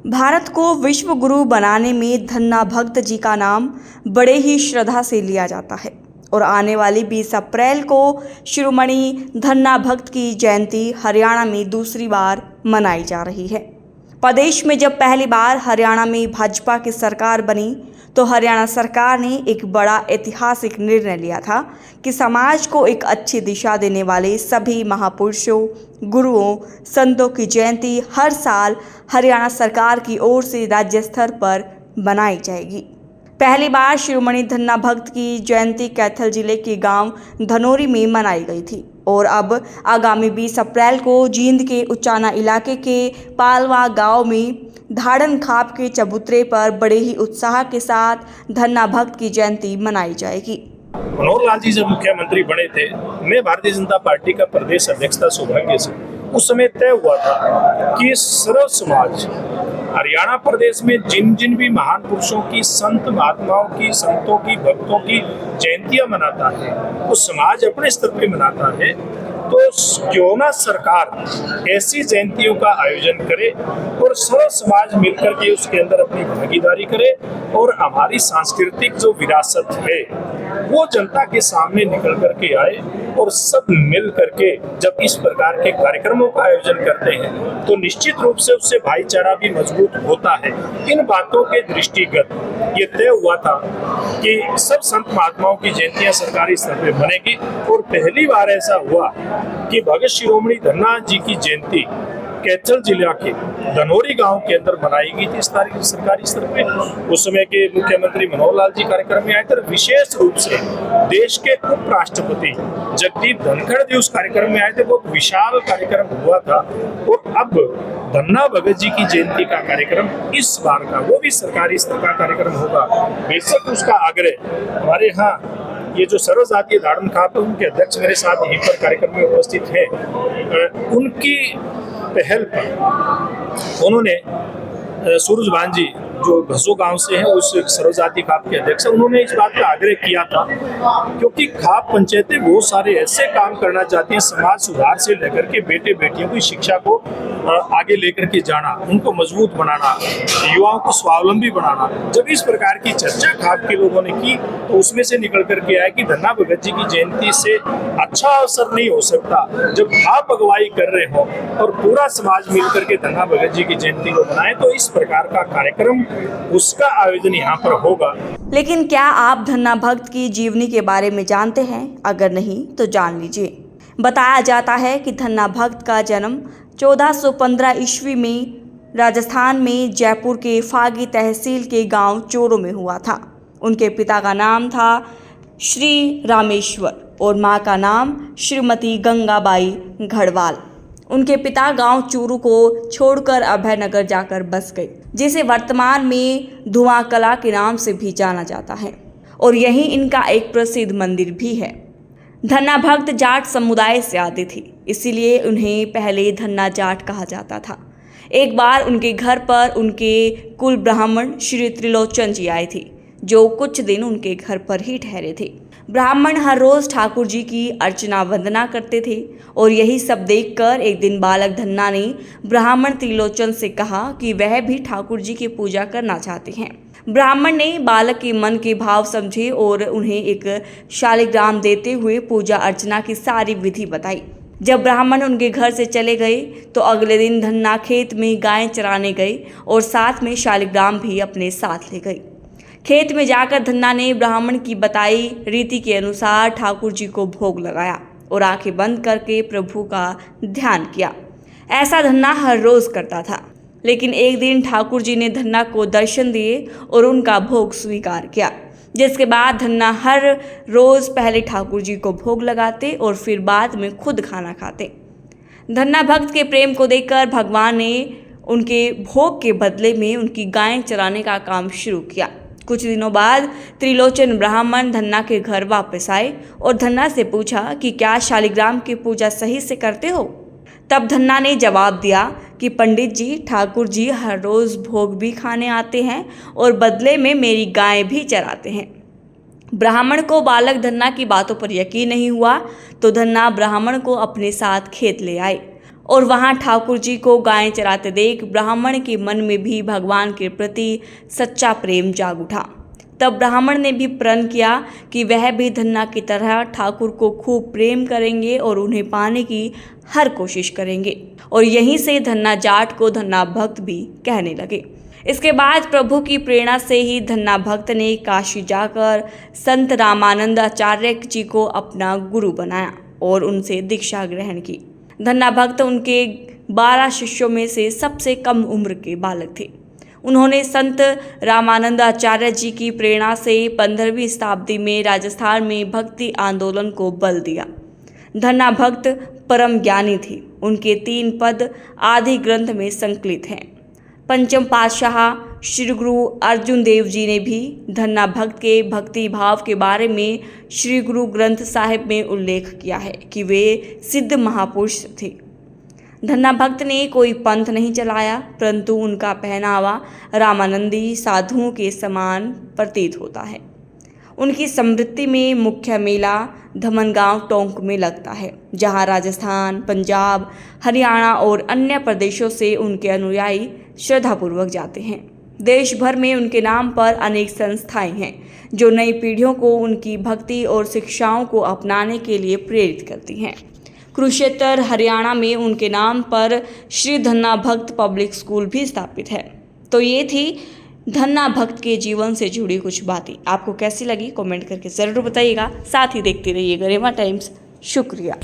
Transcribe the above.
भारत को विश्व गुरु बनाने में धन्ना भक्त जी का नाम बड़े ही श्रद्धा से लिया जाता है और आने वाली 20 अप्रैल को शिरोमणि धन्ना भक्त की जयंती हरियाणा में दूसरी बार मनाई जा रही है। प्रदेश में जब पहली बार हरियाणा में भाजपा की सरकार बनी तो हरियाणा सरकार ने एक बड़ा ऐतिहासिक निर्णय लिया था कि समाज को एक अच्छी दिशा देने वाले सभी महापुरुषों, गुरुओं, संतों की जयंती हर साल हरियाणा सरकार की ओर से राज्य स्तर पर मनाई जाएगी। पहली बार शिरोमणि धन्ना भक्त की जयंती कैथल जिले के गांव धनोरी में मनाई गई थी और अब आगामी 20 अप्रैल को जींद के उचाना इलाके के पालवा गांव में धाड़न खाप के चबूतरे पर बड़े ही उत्साह के साथ धन्ना भक्त की जयंती मनाई जाएगी। मनोहर लाल जी जब मुख्यमंत्री बने थे, मैं भारतीय जनता पार्टी का प्रदेश अध्यक्ष था सौभाग्य से। उस समय तय हुआ था कि सर्व समाज हरियाणा प्रदेश में जिन जिन भी महान पुरुषों की, संत महात्माओं की, संतों की, भक्तों की जयंतियां मनाता है, वो समाज अपने स्तर पे मनाता है, तो क्यों ना सरकार ऐसी जयंतियों का आयोजन करे और सर्व समाज मिलकर के उसके अंदर अपनी भागीदारी करे और हमारी सांस्कृतिक जो विरासत है वो जनता के सामने निकल करके आए और सब मिल करके जब इस प्रकार के कार्यक्रमों का आयोजन करते हैं तो निश्चित रूप से उससे भाईचारा भी मजबूत होता है। इन बातों के दृष्टिगत ये तय हुआ था कि सब संत महात्माओं की जयंतियां सरकारी स्तर पर बनेगी और पहली बार ऐसा हुआ कि भगत शिरोमणि धन्ना जी की जयंती कैथल जिला के धनोरी गांव के अंदर मनाई गई थी इस तारीख सरकारी स्तर पे। उस समय के मुख्यमंत्री मनोहर लाल जी कार्यक्रम में आए थे। विशेष रूप से देश के उपराष्ट्रपति जगदीप धनखड़ जी उस कार्यक्रम में आए थे। बहुत विशाल कार्यक्रम हुआ था और अब धन्ना भगत जी की जयंती का कार्यक्रम इस बार का वो भी सरकारी स्तर का कार्यक्रम होगा। बेशक उसका आग्रह हमारे यहाँ ये जो सर्वजातीय धाड़न खाप है उनके अध्यक्ष मेरे साथ यहीं पर कार्यक्रम में उपस्थित हैं। उनकी पहल पर उन्होंने सूरजभान जी जो भसो गांव से हैं उस सर्वजातीय खाप के अध्यक्ष, उन्होंने इस बात का आग्रह किया था क्योंकि खाप पंचायतें बहुत सारे ऐसे काम करना चाहती हैं समाज सुधार से लेकर के बेटे बेटियों की शिक्षा को आगे लेकर के जाना, उनको मजबूत बनाना, युवाओं को स्वावलंबी बनाना। जब इस प्रकार की चर्चा खाप के लोगों ने की तो उसमें से निकल करके आया कि धन्ना भगत जी की जयंती से अच्छा अवसर नहीं हो सकता जब खाप अगुवाई कर रहे हो और पूरा समाज मिलकर के धन्ना भगत जी की जयंती को मनाए, तो इस प्रकार का कार्यक्रम उसका आयोजन यहाँ पर होगा। लेकिन क्या आप धन्ना भक्त की जीवनी के बारे में जानते हैं? अगर नहीं तो जान लीजिए। बताया जाता है कि धन्ना भक्त का जन्म 1415 ईस्वी में राजस्थान में जयपुर के फागी तहसील के गांव चोरों में हुआ था। उनके पिता का नाम था श्री रामेश्वर और मां का नाम श्रीमती गंगाबाई घड़वाल। उनके पिता गांव चूरू को छोड़कर अभयनगर जाकर बस गए, जिसे वर्तमान में धुआं कला के नाम से भी जाना जाता है और यहीं इनका एक प्रसिद्ध मंदिर भी है। धन्ना भक्त जाट समुदाय से आते थे, इसीलिए उन्हें पहले धन्ना जाट कहा जाता था। एक बार उनके घर पर उनके कुल ब्राह्मण श्री त्रिलोचन जी आए थे, जो कुछ दिन उनके घर पर ही ठहरे थे। ब्राह्मण हर रोज ठाकुर जी की अर्चना वंदना करते थे और यही सब देखकर एक दिन बालक धन्ना ने ब्राह्मण त्रिलोचन से कहा कि वह भी ठाकुर जी की पूजा करना चाहते हैं। ब्राह्मण ने बालक के मन के भाव समझे और उन्हें एक शालिग्राम देते हुए पूजा अर्चना की सारी विधि बताई। जब ब्राह्मण उनके घर से चले गए तो अगले दिन धन्ना खेत में गायें चराने गए और साथ में शालिग्राम भी अपने साथ ले गए। खेत में जाकर धन्ना ने ब्राह्मण की बताई रीति के अनुसार ठाकुर जी को भोग लगाया और आंखें बंद करके प्रभु का ध्यान किया। ऐसा धन्ना हर रोज करता था, लेकिन एक दिन ठाकुर जी ने धन्ना को दर्शन दिए और उनका भोग स्वीकार किया, जिसके बाद धन्ना हर रोज पहले ठाकुर जी को भोग लगाते और फिर बाद में खुद खाना खाते। धन्ना भक्त के प्रेम को देखकर भगवान ने उनके भोग के बदले में उनकी गायें चराने का काम शुरू किया। कुछ दिनों बाद त्रिलोचन ब्राह्मण धन्ना के घर वापस आए और धन्ना से पूछा कि क्या शालिग्राम की पूजा सही से करते हो? तब धन्ना ने जवाब दिया कि पंडित जी, ठाकुर जी हर रोज भोग भी खाने आते हैं और बदले में मेरी गायें भी चराते हैं। ब्राह्मण को बालक धन्ना की बातों पर यकीन नहीं हुआ तो धन्ना ब्राह्मण को अपने साथ खेत ले आए और वहां ठाकुर जी को गायें चराते देख ब्राह्मण के मन में भी भगवान के प्रति सच्चा प्रेम जाग उठा। तब ब्राह्मण ने भी प्रण किया कि वह भी धन्ना की तरह ठाकुर को खूब प्रेम करेंगे और उन्हें पाने की हर कोशिश करेंगे। और यहीं से धन्ना जाट को धन्ना भक्त भी कहने लगे। इसके बाद प्रभु की प्रेरणा से ही धन्ना भक्त ने काशी जाकर संत रामानंद आचार्य जी को अपना गुरु बनाया और उनसे दीक्षा ग्रहण की। धन्ना भक्त उनके 12 शिष्यों में से सबसे कम उम्र के बालक थे। उन्होंने संत रामानंद आचार्य जी की प्रेरणा से 15वीं शताब्दी में राजस्थान में भक्ति आंदोलन को बल दिया। धन्ना भक्त परम ज्ञानी थे। उनके 3 पद आदि ग्रंथ में संकलित हैं। पंचम पातशाह श्री गुरु अर्जुन देव जी ने भी धन्ना भक्त के भक्ति भाव के बारे में श्री गुरु ग्रंथ साहिब में उल्लेख किया है कि वे सिद्ध महापुरुष थे। धन्ना भक्त ने कोई पंथ नहीं चलाया, परंतु उनका पहनावा रामानंदी साधुओं के समान प्रतीत होता है। उनकी स्मृति में मुख्य मेला धमनगांव टोंक में लगता है, जहां राजस्थान, पंजाब, हरियाणा और अन्य प्रदेशों से उनके अनुयायी श्रद्धापूर्वक जाते हैं। देश भर में उनके नाम पर अनेक संस्थाएं हैं जो नई पीढ़ियों को उनकी भक्ति और शिक्षाओं को अपनाने के लिए प्रेरित करती हैं। कुरुक्षेत्र हरियाणा में उनके नाम पर श्री धन्ना भक्त पब्लिक स्कूल भी स्थापित है। तो ये थी धन्ना भक्त के जीवन से जुड़ी कुछ बातें। आपको कैसी लगी कमेंट करके ज़रूर बताइएगा। साथ ही देखते रहिए गरिमा टाइम्स। शुक्रिया।